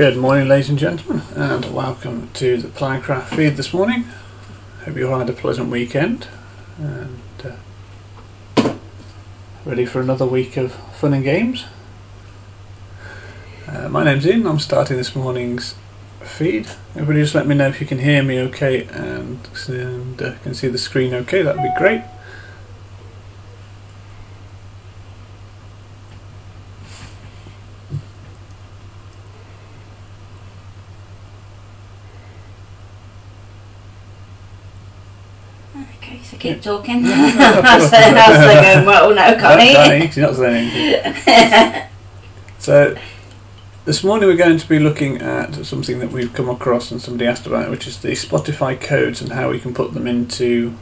Good morning, ladies and gentlemen, and welcome to the Playcraft feed this morning. Hope you all had a pleasant weekend and ready for another week of fun and games. My name's Ian. I'm starting this morning's feed. Everybody just let me know if you can hear me okay and can see the screen okay. That would be great. Okay, so keep talking. How's they going? Well, no, Connie. She's not saying anything. So, this morning we're going to be looking at something that we've come across and somebody asked about, which is the Spotify codes and how we can put them into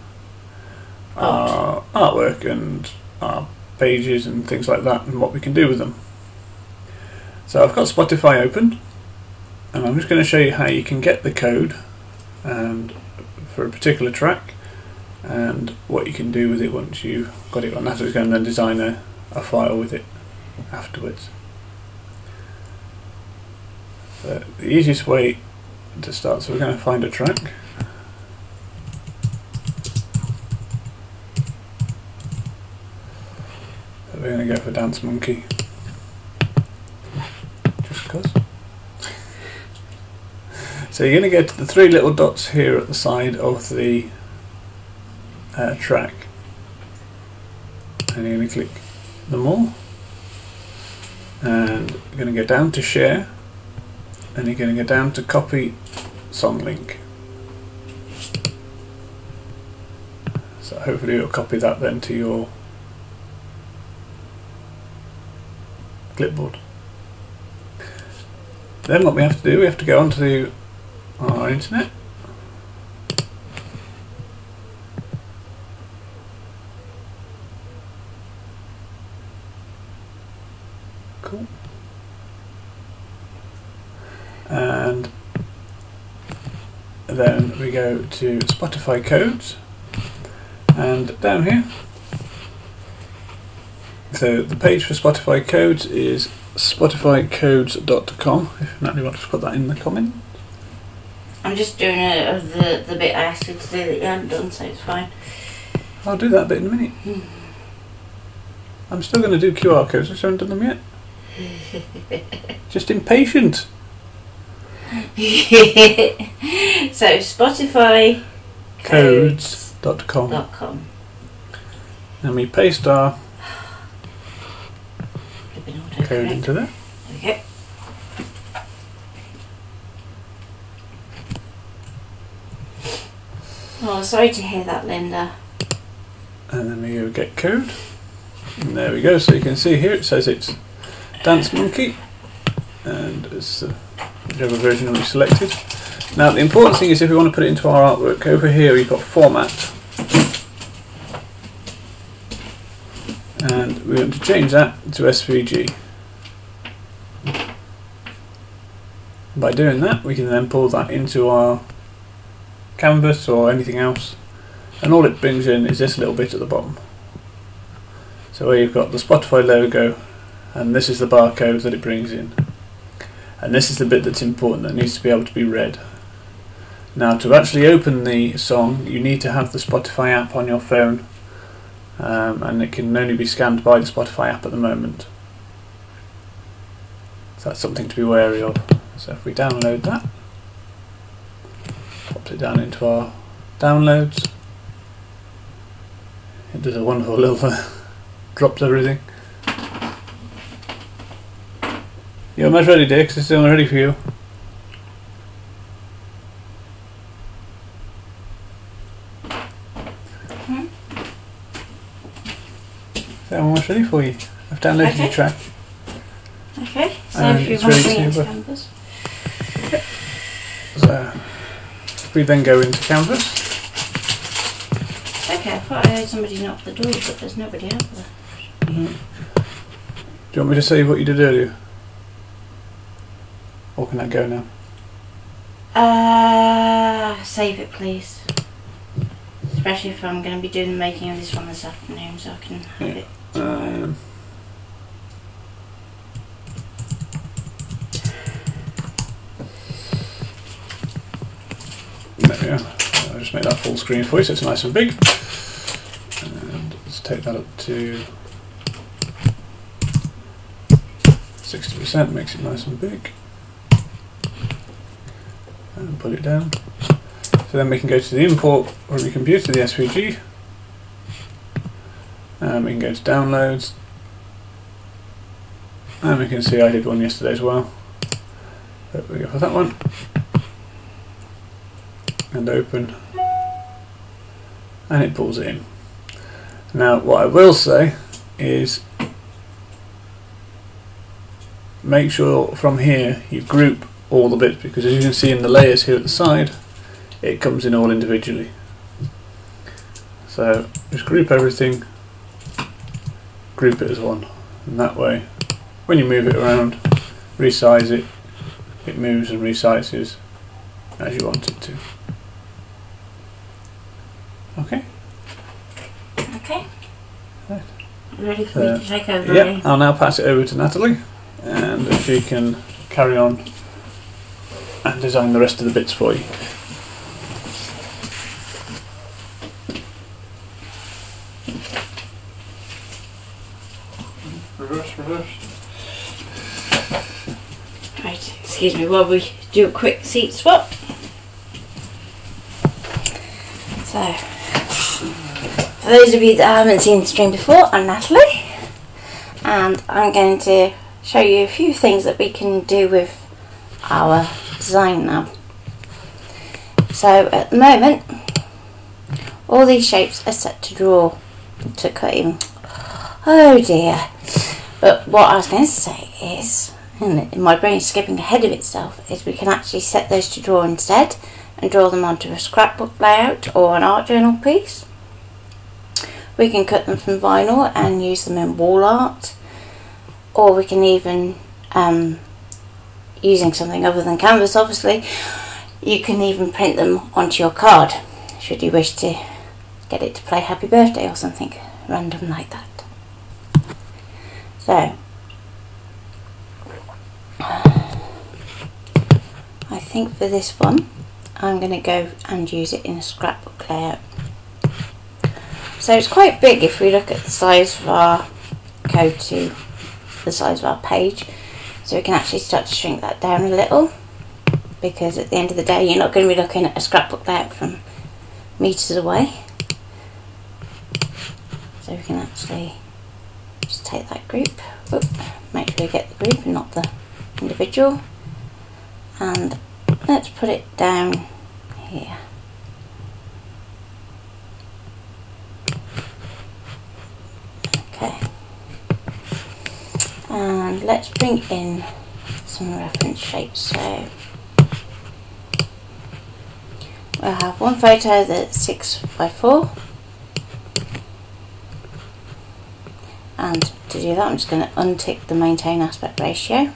our artwork and our pages and things like that, and what we can do with them. So I've got Spotify open, and I'm just going to show you how you can get the code and for a particular track, and what you can do with it once you've got it on. That's going to then design a file with it afterwards. So the easiest way to start, so we're going to find a track. So we're going to go for Dance Monkey, just because. So you're going to go to the three little dots here at the side of the track, and you're going to click them all, and you're going to go down to share, and you're going to go down to copy song link. So hopefully it'll copy that then to your clipboard. Then what we have to do, we have to go onto our internet. Cool. And then we go to Spotify codes, and down here, so the page for Spotify codes is spotifycodes.com. if Natalie wants to put that in the comment. I'm just doing the bit I asked you to do that you hadn't done, so it's fine. I'll do that bit in a minute. I'm still going to do QR codes, I just haven't done them yet. Just impatient. So Spotify codes.com, and we paste our code into there. Okay. Oh, sorry to hear that, Linda. And then we go get code, and there we go. So you can see here it says it's Dance Monkey, and it's whichever version we selected. Now the important thing is, if we want to put it into our artwork, over here we've got format, and we want to change that to SVG. By doing that, we can then pull that into our canvas or anything else, and all it brings in is this little bit at the bottom. So where you've got the Spotify logo, and this is the barcode that it brings in, and this is the bit that's important, that needs to be able to be read. Now to actually open the song, you need to have the Spotify app on your phone, and it can only be scanned by the Spotify app at the moment, so that's something to be wary of. So if we download that, pops it down into our downloads, it does a wonderful little drops everything. You're almost ready, dear, because it's almost ready for you. So I'm almost ready for you. I've downloaded your track. Okay, so And if you it's want to ready bring it to into Canvas. So we then go into Canvas. Okay, I thought I heard somebody knock the door, but there's nobody out there. Do you want me to say what you did earlier? Or can that go now? Save it, please. Especially if I'm going to be doing the making of this one this afternoon, so I can have it tomorrow. There we go. I'll just make that full screen for you so it's nice and big. And let's take that up to 60%, makes it nice and big. And pull it down. So then we can go to the import from your computer, the SVG. And we can go to downloads. And we can see I did one yesterday as well. There we go for that one. And open. And it pulls it in. Now what I will say is make sure from here you group all the bits, because as you can see in the layers here at the side, it comes in all individually. So just group everything, group it as one, and that way when you move it around, resize it, it moves and resizes as you want it to. Okay? Okay. Right. Ready for me to take over? Yeah, I'll now pass it over to Natalie, and she can carry on and design the rest of the bits for you. Reverse. Right, excuse me while we do a quick seat swap. So, for those of you that haven't seen the stream before, I'm Natalie, and I'm going to show you a few things that we can do with our design now. So at the moment, all these shapes are set to draw, to cut in. Oh dear. But what I was going to say is, and my brain is skipping ahead of itself, is we can actually set those to draw instead and draw them onto a scrapbook layout or an art journal piece. We can cut them from vinyl and use them in wall art, or we can even, using something other than canvas obviously, you can even print them onto your card should you wish to get it to play happy birthday or something random like that. So I think for this one I'm going to go and use it in a scrapbook layout. So it's quite big if we look at the size of our code to the size of our page, so we can actually start to shrink that down a little, because at the end of the day you're not going to be looking at a scrapbook layout from meters away. So we can actually just take that group, make sure we get the group and not the individual, and let's put it down here. Okay, and let's bring in some reference shapes. So we'll have one photo that's 6x4, and to do that I'm just going to untick the maintain aspect ratio.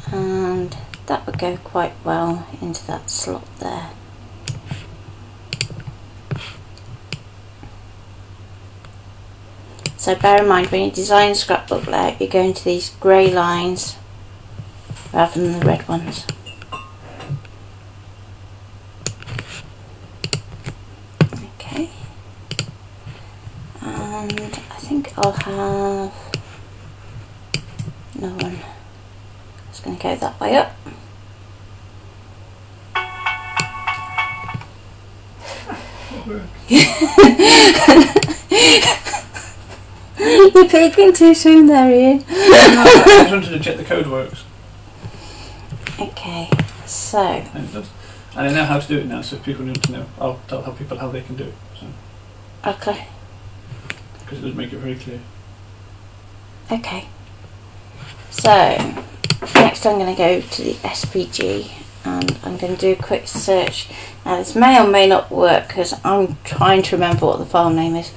And that would go quite well into that slot there. So bear in mind when you design a scrapbook layout, you go into these grey lines rather than the red ones. Okay, and I think I'll have no one. It's going to go that way up. You're peeking too soon there, Ian. I just wanted to check the code works. Okay, so. And it does. And I know how to do it now, so if people need to know, I'll tell people how they can do it. So. Okay. Because it does make it very clear. Okay. So, next I'm going to go to the SVG and I'm going to do a quick search. Now this may or may not work because I'm trying to remember what the file name is.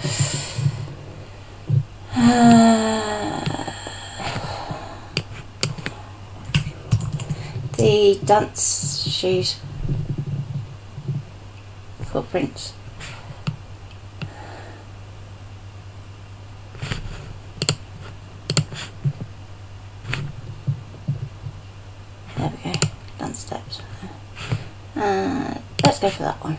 The dance shoes footprints. Let's go for that one.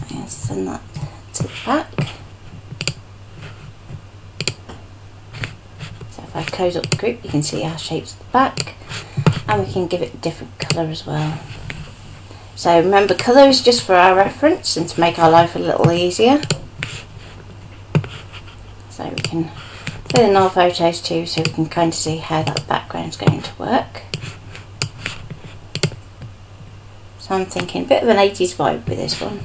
I'm going to send that to the back. So if I close up the group, you can see our shapes at the back, and we can give it a different colour as well. So remember, colour is just for our reference and to make our life a little easier. So we can fill in our photos too, so we can kind of see how that background's going to work. So I'm thinking a bit of an 80s vibe with this one,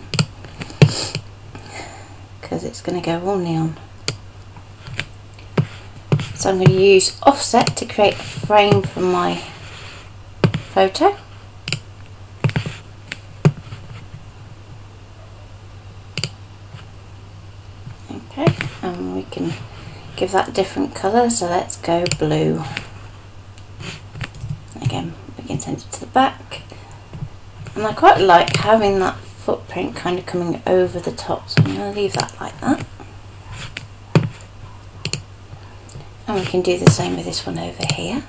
because it's going to go all neon. So I'm going to use offset to create a frame for my photo. Okay, and we can give that a different colour, so let's go blue. Again, we can send it to the back, and I quite like having that footprint kind of coming over the top, so I'm going to leave that like that. And we can do the same with this one over here.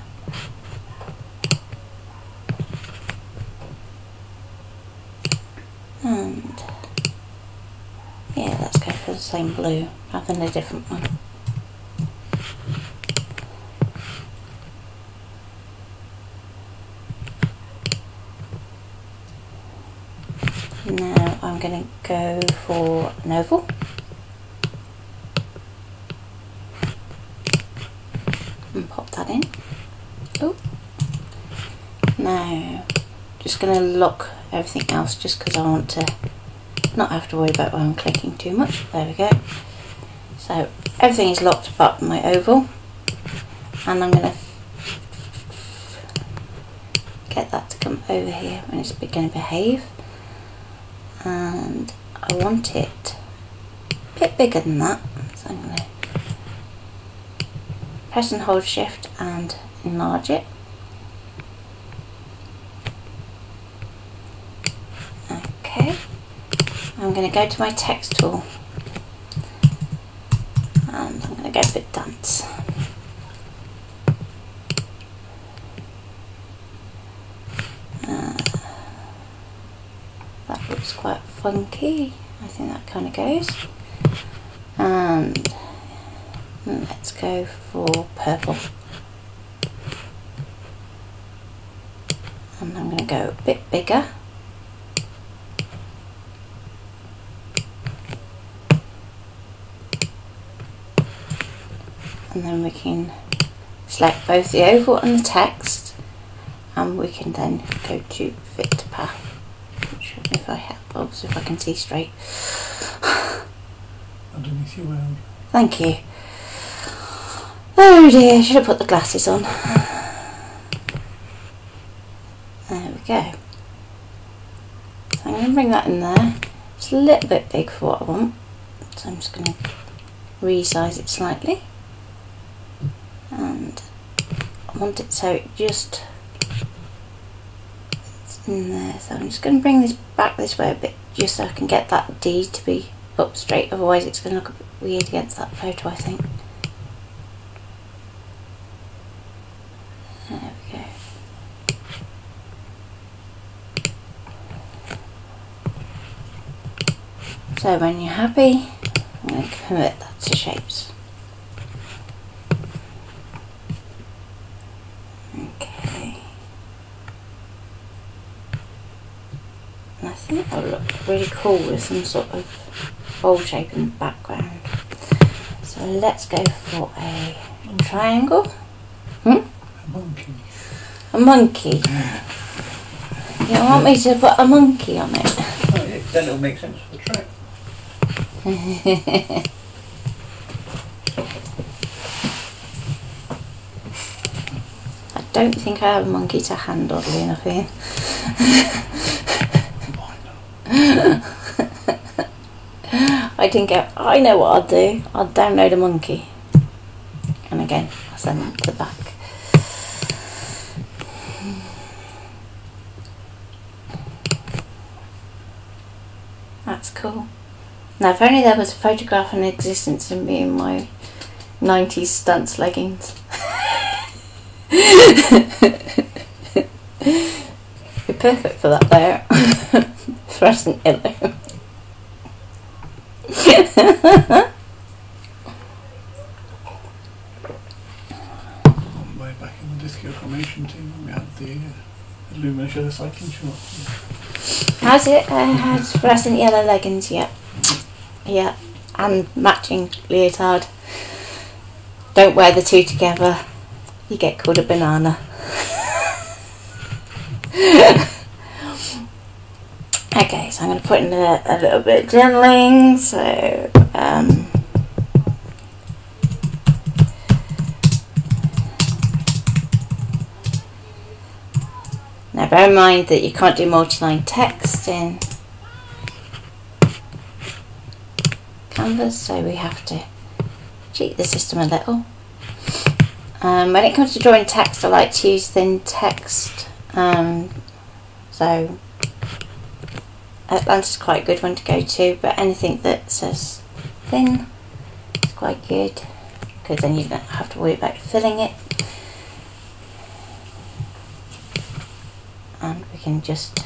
And yeah, let's go for the same blue rather than a different one. Now I'm going to go for an oval. And pop that in. Oh. Now, just going to lock everything else just because I want to not have to worry about where I'm clicking too much. There we go. So everything is locked apart from my oval, and I'm going to get that to come over here when it's going to behave, and I want it a bit bigger than that, so I'm going to press and hold shift and enlarge it. Okay, I'm going to go to my text tool and I'm going to go for dance. That looks quite funky. I think that kind of goes. And let's go for purple. And I'm going to go a bit bigger. And then we can select both the oval and the text, and we can then go to fit to path. If I help, obviously if I can see straight. Underneath your world. Thank you. Oh dear, I should have put the glasses on. There we go. So I'm going to bring that in there. It's a little bit big for what I want, so I'm just going to resize it slightly. And I want it so it just it's in there. So I'm just going to bring this back this way a bit, just so I can get that D to be up straight. Otherwise, it's going to look a bit weird against that photo, I think. There we go. So when you're happy, I'm going to convert that to shapes. Okay. And I think that'll look really cool with some sort of bowl shape in the background. So let's go for a triangle. A monkey. A monkey. You want me to put a monkey on it? Oh yeah, then it'll make sense for the track. I don't think I have a monkey to hand, oddly enough, Ian. I think I know what I'll do. I'll download a monkey, and again I'll send them to the back. That's cool. Now, if only there was a photograph in existence of me in my 90s stunts leggings. You're perfect for that there. Fluorescent yellow. Way back in the disco formation team, we had the Luminous Yellow cycling shorts. Has it? Has fluorescent yellow leggings, yeah. Yeah, and matching leotard. Don't wear the two together, you get called a banana. Okay, so I'm going to put in a little bit of journaling. So now bear in mind that you can't do multi-line text in Canvas, so we have to cheat the system a little. When it comes to drawing text, I like to use thin text. So Atlanta's quite a good one to go to, but anything that says thin is quite good, because then you don't have to worry about filling it. And we can just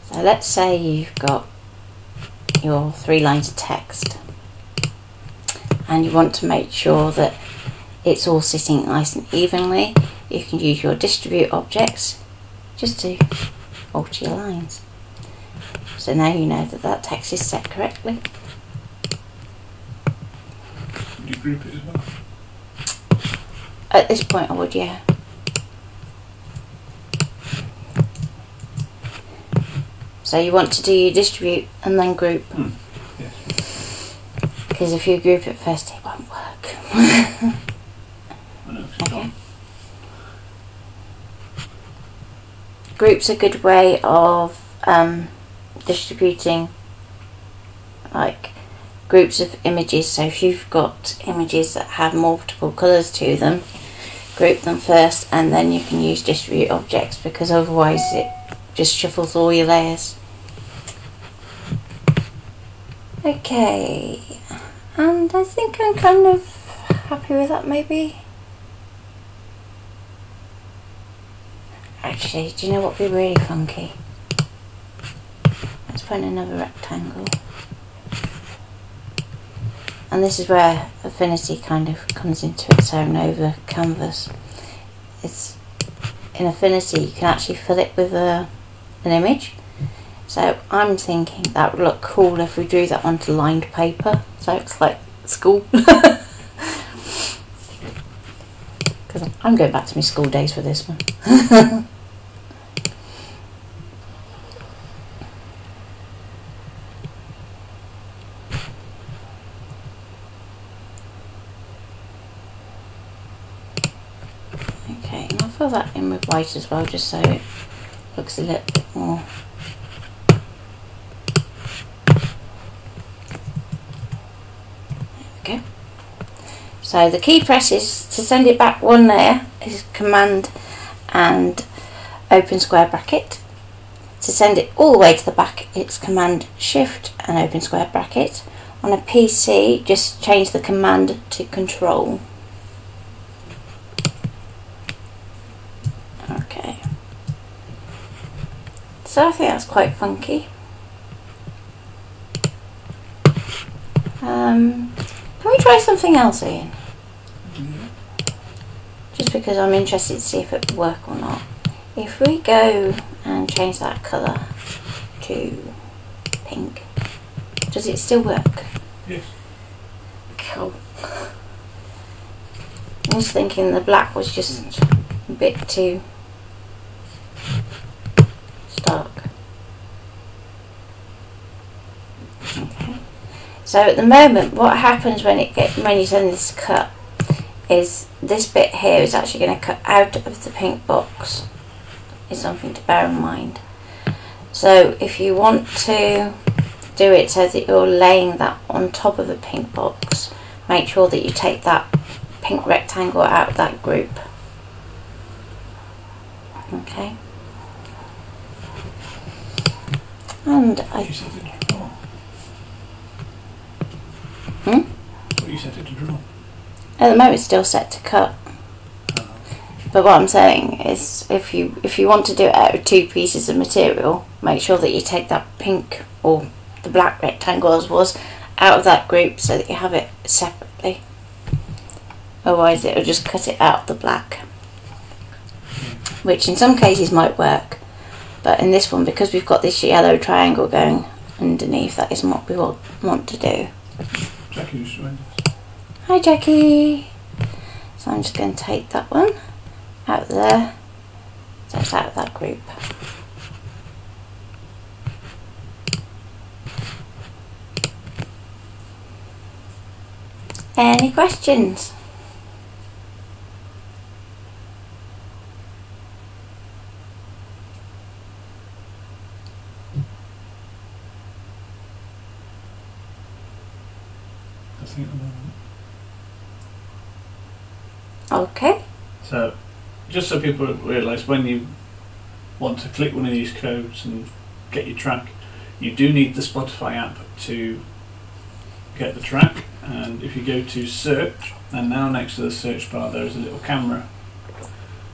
so let's say you've got your 3 lines of text and you want to make sure that it's all sitting nice and evenly. You can use your distribute objects just to alter your lines. So now you know that that text is set correctly. Would you group it as well? At this point I would, yeah. So you want to do your distribute and then group. Yes. Because if you group it first, it won't work. I know. Okay. Group's a good way of distributing like groups of images. So if you've got images that have multiple colours to them, group them first and then you can use distribute objects, because otherwise it just shuffles all your layers. Okay, and I think I'm kind of happy with that maybe. Actually, do you know what would be really funky? Let's put in another rectangle. And this is where Affinity kind of comes into its own over Canvas. It's in Affinity you can actually fill it with an image. So I'm thinking that would look cool if we drew that onto lined paper, so it's like school. Because I'm going back to my school days for this one. Okay, and I'll fill that in with white as well, just so it looks a little bit more. Okay. So the key press is to send it back one layer is Command and open square bracket. To send it all the way to the back, it's Command Shift and open square bracket. On a PC, just change the command to Control. Okay. So I think that's quite funky. Can we try something else, Ian? Yeah. Just because I'm interested to see if it will work or not. If we go and change that colour to pink, does it still work? Yes. Cool. I was thinking the black was just a bit too stark. Okay. So at the moment, what happens when you send this to cut is this bit here is actually going to cut out of the pink box. Is something to bear in mind. So if you want to do it so that you're laying that on top of the pink box, make sure that you take that pink rectangle out of that group. Okay. And You set it to draw. What you set it to draw? At the moment it's still set to cut. But what I'm saying is, if you want to do it out of two pieces of material, make sure that you take that pink or the black rectangle as was out of that group so that you have it separately. Otherwise it will just cut it out of the black, which in some cases might work, but in this one, because we've got this yellow triangle going underneath, that isn't what we want to do. Jackie's joined us. Hi Jackie! So I'm just going to take that one out there, so it's out of that group. Any questions? Nothing at the moment. Okay. So, just so people realise, when you want to click one of these codes and get your track, you do need the Spotify app to get the track. And if you go to search, and now next to the search bar there is a little camera.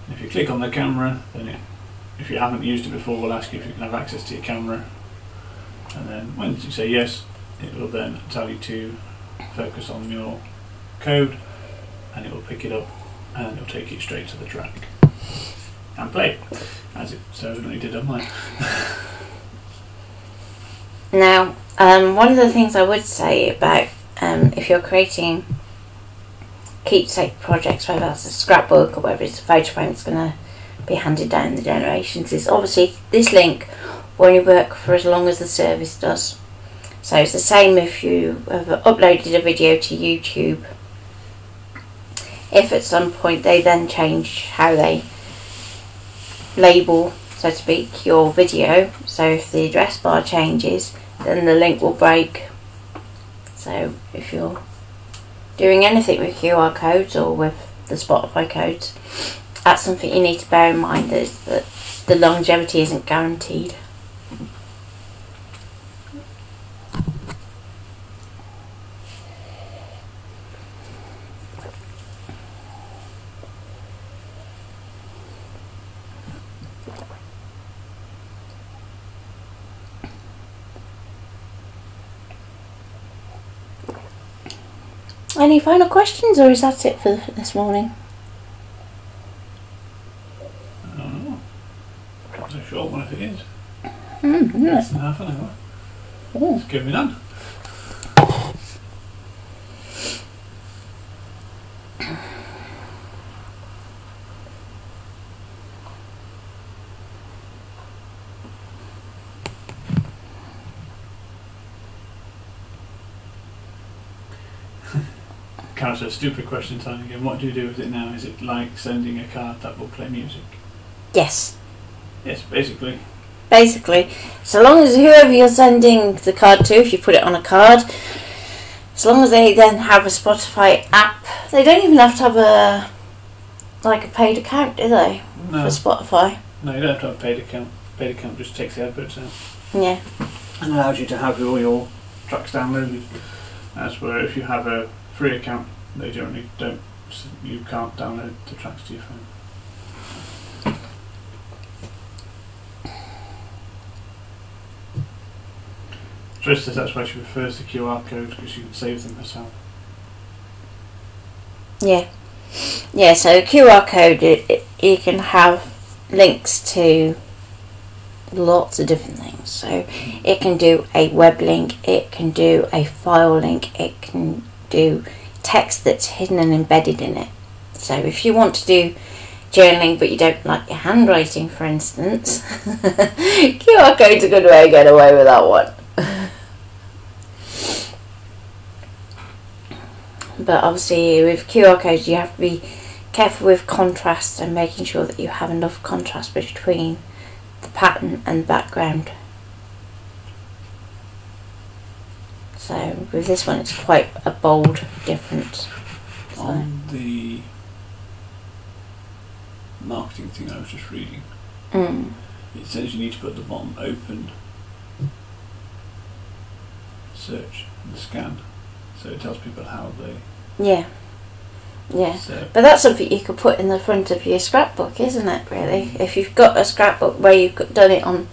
And if you click on the camera, then if you haven't used it before, we'll ask you if you can have access to your camera. And then once you say yes, it will then tell you to focus on your code, and it will pick it up and it'll take you straight to the track and play as it so evidently did on mine. Now, one of the things I would say about if you're creating keepsake projects, whether that's a scrapbook or whether it's a photo frame that's going to be handed down the generations, is obviously this link will only work for as long as the service does. So it's the same if you have uploaded a video to YouTube. If at some point they then change how they label, so to speak, your video, so if the address bar changes, then the link will break. So if you're doing anything with QR codes or with the Spotify codes, that's something you need to bear in mind, is that the longevity isn't guaranteed. Any final questions, or is that it for this morning? I don't know. It's a short one if it is. Less than half an hour. It's good me done. Kind of a stupid question time again. What do you do with it now? Is it like sending a card that will play music? Yes. Yes, basically. Basically, so long as whoever you're sending the card to, if you put it on a card, as long as they then have a Spotify app, they don't even have to have a paid account, do they? No. For Spotify. No, you don't have to have a paid account. Paid account just takes the adverts out. Yeah. And allows you to have all your tracks downloaded. As where if you have a free account, they generally don't. You can't download the tracks to your phone. Trish says that's why she prefers the QR codes, because you can save them herself. Yeah. Yeah, so QR code, you can have links to lots of different things. So it can do a web link, it can do a file link, it can do text that's hidden and embedded in it. So if you want to do journaling but you don't like your handwriting, for instance, QR code's a good way to get away with that one. But obviously with QR codes you have to be careful with contrast and making sure that you have enough contrast between the pattern and the background. So with this one it's quite a bold difference. So. On the marketing thing I was just reading, it says you need to put at the bottom open search and scan, so it tells people how they... Yeah. So, But that's something you could put in the front of your scrapbook, isn't it, really? If you've got a scrapbook where you've done it on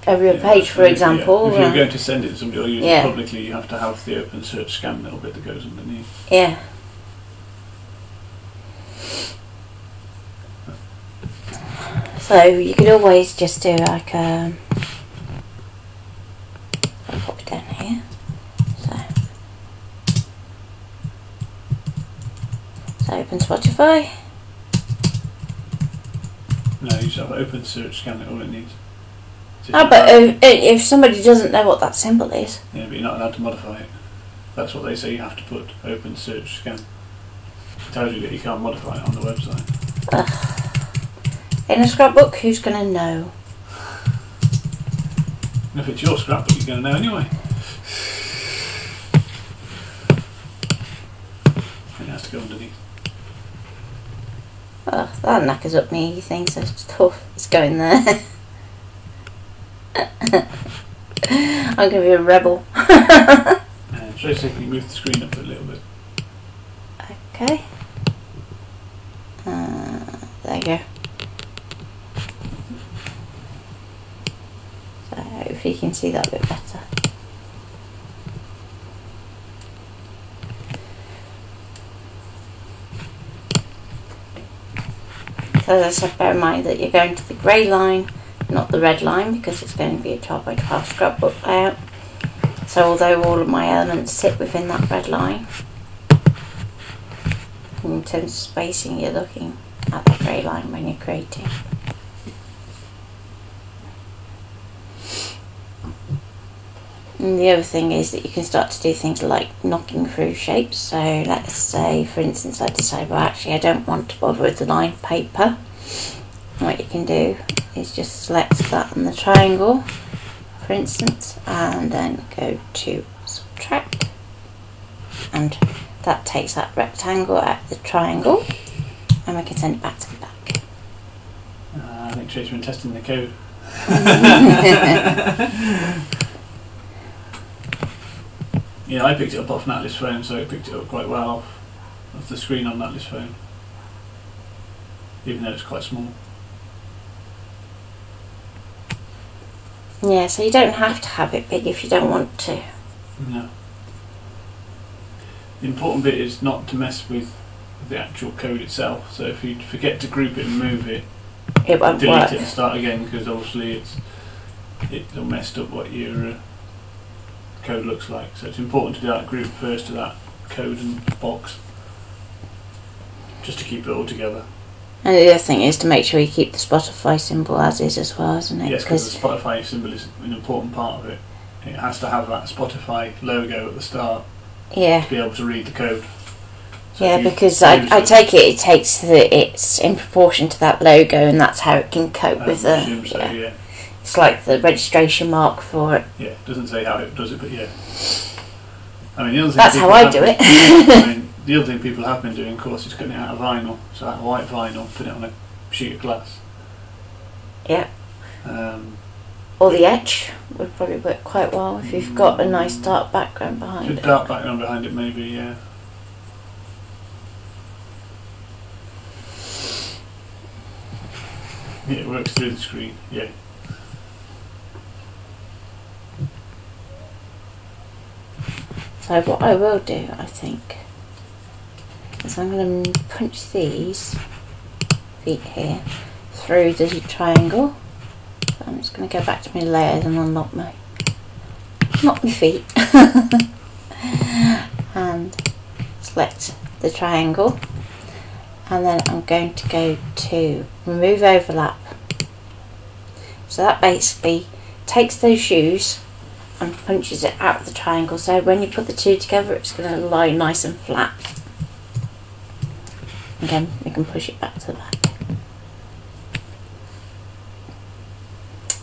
every page, for example. If you're going to send it to somebody or use it publicly, you have to have the open search scan little bit that goes underneath. Yeah. So you could always just do like a... I'll pop it down here. So open Spotify. No, you just have open search scan it, all it needs. But if somebody doesn't know what that symbol is... Yeah, but you're not allowed to modify it. That's what they say, you have to put open search scan. It tells you that you can't modify it on the website. Ugh. In a scrapbook, who's going to know? And if it's your scrapbook, you're going to know anyway. It has to go underneath. Oh, that knackers up me things, so it's tough. It's going there. I'm going to be a rebel. And try to see if you move the screen up a little bit. Okay. There you go. So hopefully you can see that a bit better. So as I said, bear in mind that you're going to the grey line, not the red line, because it's going to be a 12 by 12 scrapbook layout. So although all of my elements sit within that red line, in terms of spacing you're looking at the grey line when you're creating. And the other thing is that you can start to do things like knocking through shapes. So let's say, for instance, I decide, well, actually I don't want to bother with the line paper. What you can do is just select that on the triangle, for instance, and then go to subtract, and that takes that rectangle out of the triangle, and we can send it back to the back. I think Tracy's been testing the code. Yeah, I picked it up off Natalie's phone, so it picked it up quite well off the screen on Natalie's phone, even though it's quite small. Yeah, so you don't have to have it big if you don't want to. No. The important bit is not to mess with the actual code itself, so if you forget to group it and move it, it won't delete work. it and start again, because obviously it'll messed up what your code looks like. So it's important to do that group first to that code and box, just to keep it all together. And the other thing is to make sure you keep the Spotify symbol as is as well, isn't it? Yes, because the Spotify symbol is an important part of it. It has to have that Spotify logo at the start, yeah, to be able to read the code. So yeah, because I take it takes it's in proportion to that logo, and that's how it can cope with the. So, yeah. It's like the registration mark for it. Yeah, it doesn't say how it does it, but yeah. I mean, the other thing that's how I do it. I mean, the other thing people have been doing, of course, is cutting it out of vinyl. So out of white vinyl, put it on a sheet of glass. Yeah. Or the etch would probably work quite well if you've got a nice dark background behind it. Dark background behind it, maybe, yeah. Yeah, it works through the screen, yeah. So what I will do, I think, is I'm going to punch these feet here through the triangle. So I'm just going to go back to my layers and unlock my feet and select the triangle, and then I'm going to go to remove overlap. So that basically takes those shoes and punches it out of the triangle, so when you put the two together it's going to lie nice and flat. Again, we can push it back to the back.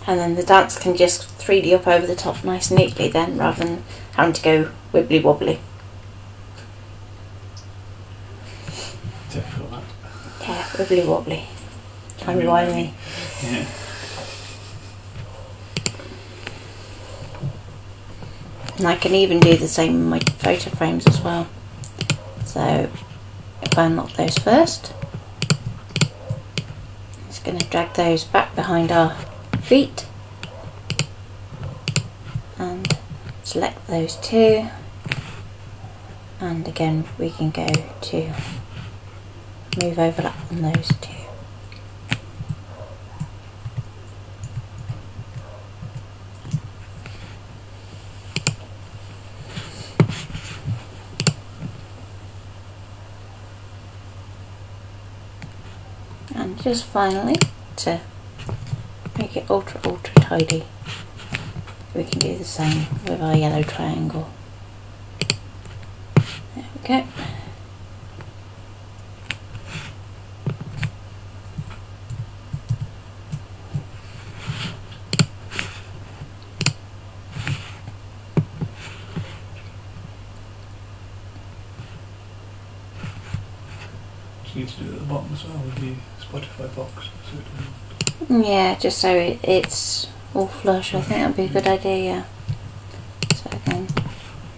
And then the dance can just 3D up over the top nice and neatly then, rather than having to go wibbly wobbly. Difficult, that. Yeah, wibbly wobbly. Timey-wimey. Yeah. And I can even do the same with my photo frames as well. So if I unlock those first, I'm just going to drag those back behind our feet and select those two, and again we can go to move overlap on those two. And just finally, to make it ultra tidy, we can do the same with our yellow triangle. There we go. You need to do it at the bottom as well with the Spotify box. Yeah, just so it's all flush. I think that'd be a good idea, yeah. So again,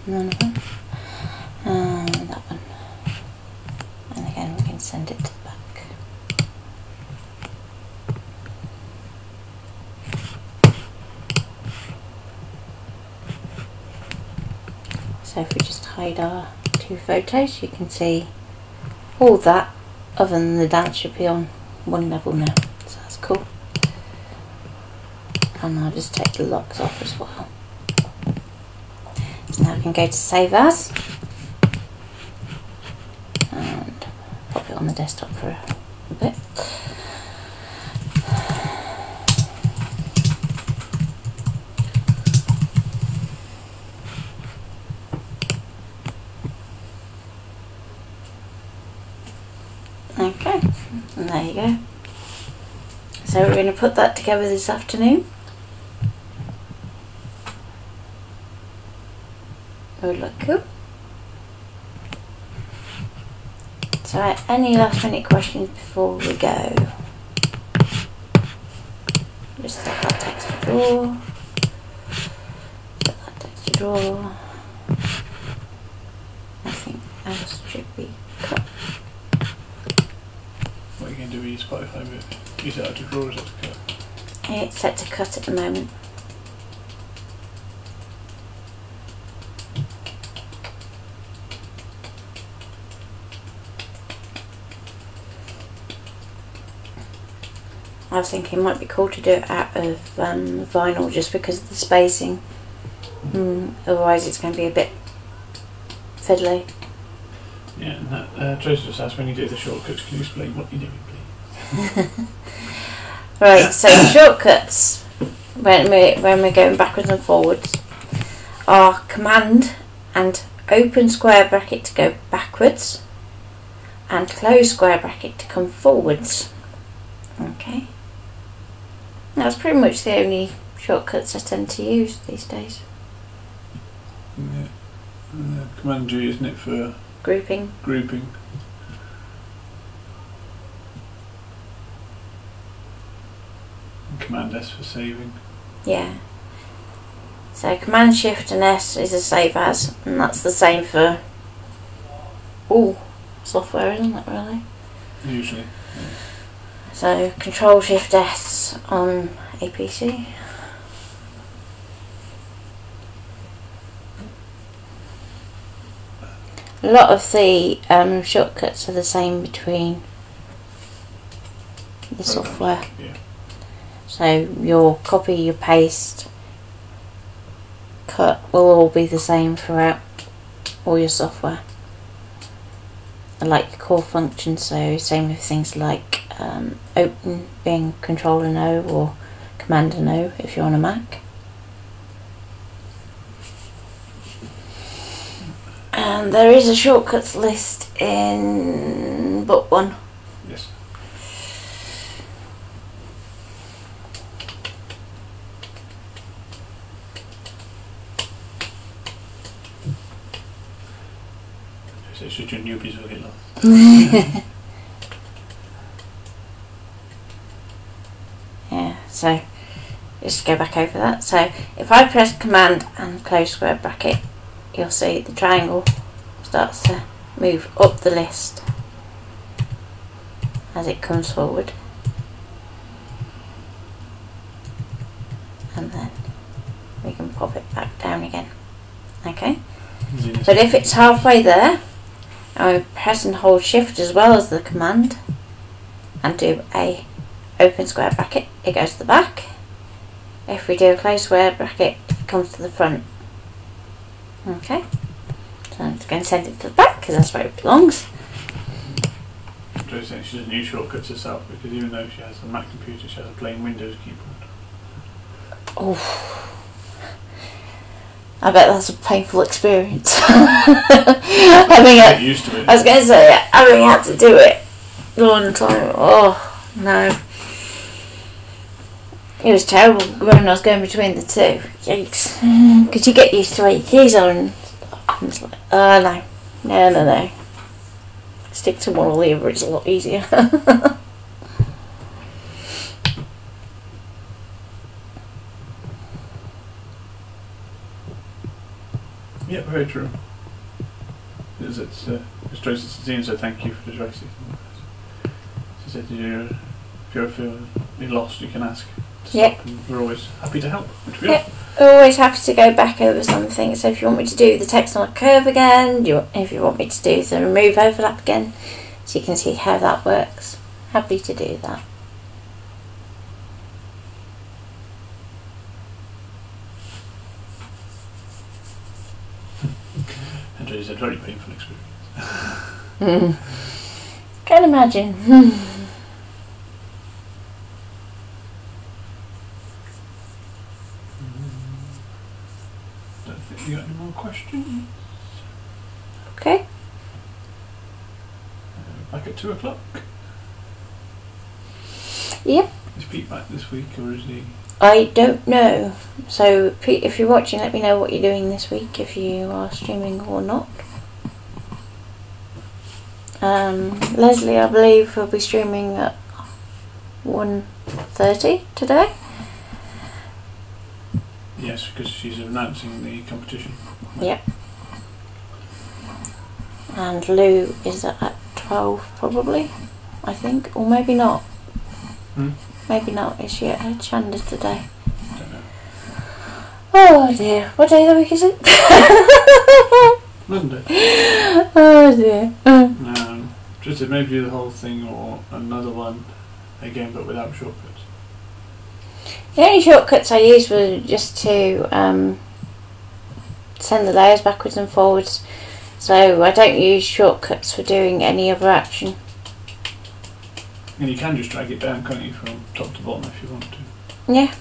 none of them. And that one. And again, we can send it to the back. So if we just hide our two photos, you can see all that, other than the dance, should be on one level now. So that's cool. And I'll just take the locks off as well. So now I can go to Save As and pop it on the desktop for a bit. Okay, and there you go. So we're going to put that together this afternoon. Would look cool. So any last minute questions before we go? Just set that text to draw. Set that text to draw. Nothing else should be cut. What are you going to do with your Spotify bit? Is that to draw or is that to cut? It's set to cut at the moment. I was thinking it might be cool to do it out of vinyl just because of the spacing. Otherwise it's going to be a bit fiddly. Yeah, and that Trace just asked, when you do the shortcuts, can you explain what you're doing, please? Right, so the shortcuts, when we're going backwards and forwards, are Command and open square bracket to go backwards, and close square bracket to come forwards. Okay. That's pretty much the only shortcuts I tend to use these days. Yeah. Command G, isn't it, for grouping? Grouping. And Command S for saving. Yeah. So Command Shift and S is a save as, and that's the same for all software, isn't it, really? Usually. Yeah. So Control Shift S on a PC. A lot of the shortcuts are the same between the software. Yeah. So your copy, your paste, cut will all be the same throughout all your software. like core function, so same with things like open being Control and O or Command and O if you're on a Mac. And there is a shortcuts list in book 1. Yes. So should your newbies will get lost. Yeah, so just go back over that. So if I press Command and close square bracket, you'll see the triangle starts to move up the list as it comes forward, and then we can pop it back down again. Okay, but if it's halfway there and we press and hold Shift as well as the command and do a open square bracket, it goes to the back. If we do a close square bracket, it comes to the front. Okay, so I'm just going to send it to the back because that's where it belongs. Joe's saying she doesn't use shortcuts herself because even though she has a Mac computer, she has a plain Windows keyboard. Oh, I bet that's a painful experience. Get used to it. I was going to say, having had to do it one time, oh no. It was terrible when I was going between the two. Yikes. Because you get used to where your keys are and it's like, oh no. Stick to one or the other, it's a lot easier. Yeah, very true. It's Tracy Sadine said thank you for the Tracy. She said if you ever feel you're lost, you can ask. Yep. And we're always happy to help, which we are. Always happy to go back over something. So if you want me to do the text on a curve again, if you want me to do the remove overlap again, so you can see how that works, happy to do that. And it's a very painful experience. Can't imagine. Don't think you got any more questions. Okay. Back at 2 o'clock. Yep. Is Pete back this week or is he? I don't know. So Pete, if you're watching, let me know what you're doing this week, if you are streaming or not. Leslie, I believe, will be streaming at 1:30 today. Yes, because she's announcing the competition. Yep. And Lou is at 12 probably, I think, or maybe not. Maybe not. Is she at her Chanda today? I don't know. Oh dear, what day of the week is it? Monday. Oh dear. Just to maybe do the whole thing or another one again, but without shortcuts. The only shortcuts I used were just to send the layers backwards and forwards, so I don't use shortcuts for doing any other action. And you can just drag it down, can't you, from top to bottom if you want to. Yeah.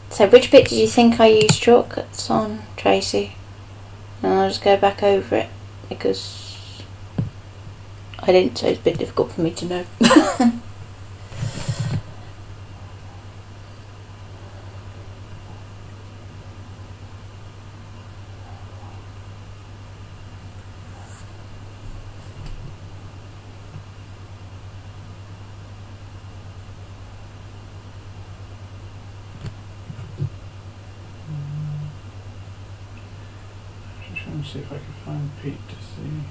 So which bit did you think I used shortcuts on, Tracy? And I'll just go back over it because I didn't, so it's a bit difficult for me to know. See if I can find Pete to see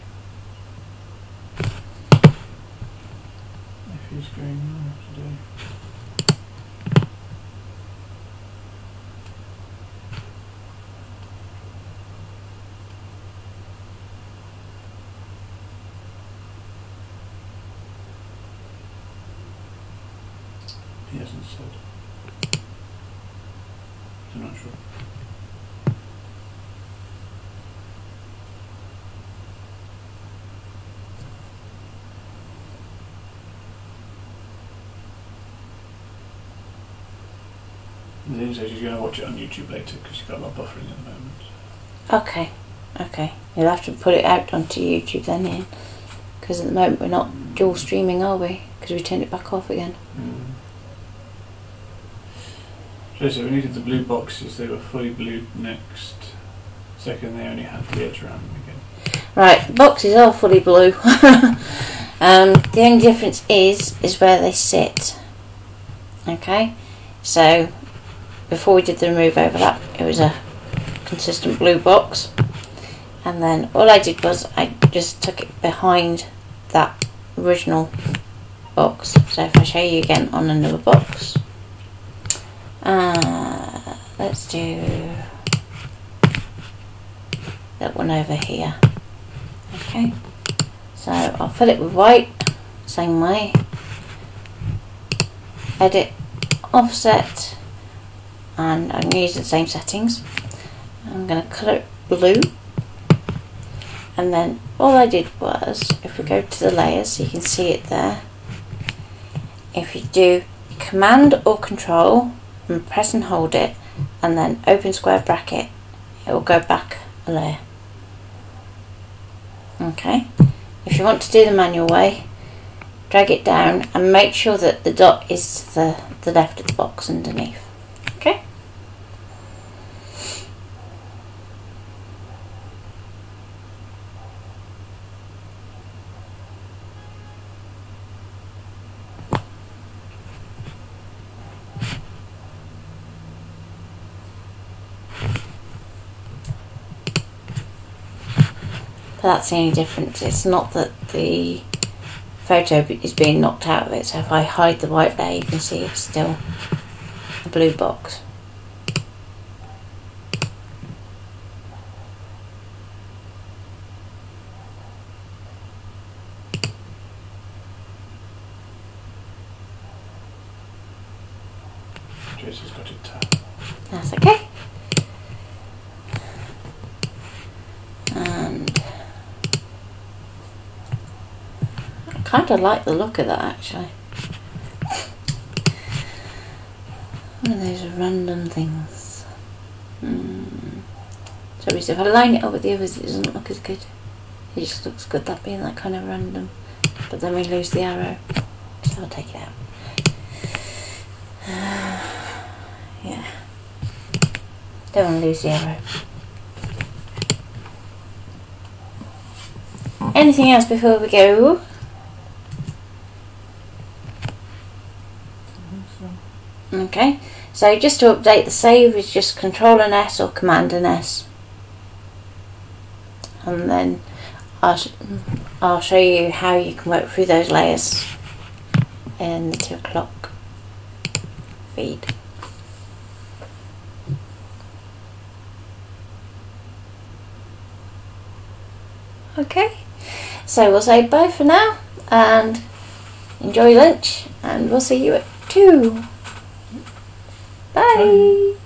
if he's going on today. He hasn't said. I'm not sure. Then says she's going to watch it on YouTube later because she's got a lot of buffering at the moment. Okay, okay. You'll have to put it out onto YouTube then, Ian. Because at the moment we're not dual streaming, are we? Because we turned it back off again. So we needed the blue boxes. They were fully blued next. Second, they only had the edge around them again. Right, the boxes are fully blue. The only difference is where they sit. Okay, so before we did the remove overlap, it was a consistent blue box, and then all I did was I just took it behind that original box. So if I show you again on another box, let's do that one over here. Okay, so I'll fill it with white, same way, edit, offset, and I'm using the same settings. I'm going to colour it blue, and then all I did was, if we go to the layers so you can see it there, if you do Command or Control and press and hold it and then open square bracket, it will go back a layer. Okay, if you want to do the manual way, drag it down and make sure that the dot is to the left of the box underneath. Okay. But that's the only difference. It's not that the photo is being knocked out of it. So if I hide the white layer, you can see it's still a blue box. Jason's got it tapped. That's okay. And I kind of like the look of that actually. One of those random things. So if I line it up with the others, it doesn't look as good. It just looks good, that being that kind of random. But then we lose the arrow, so I'll take it out. Yeah. Don't want to lose the arrow. Anything else before we go? Okay, so just to update the save is just Control and S or Command and S, and then I'll show you how you can work through those layers in the 2 o'clock feed. Okay, so we'll say bye for now and enjoy lunch, and we'll see you at 2. Bye.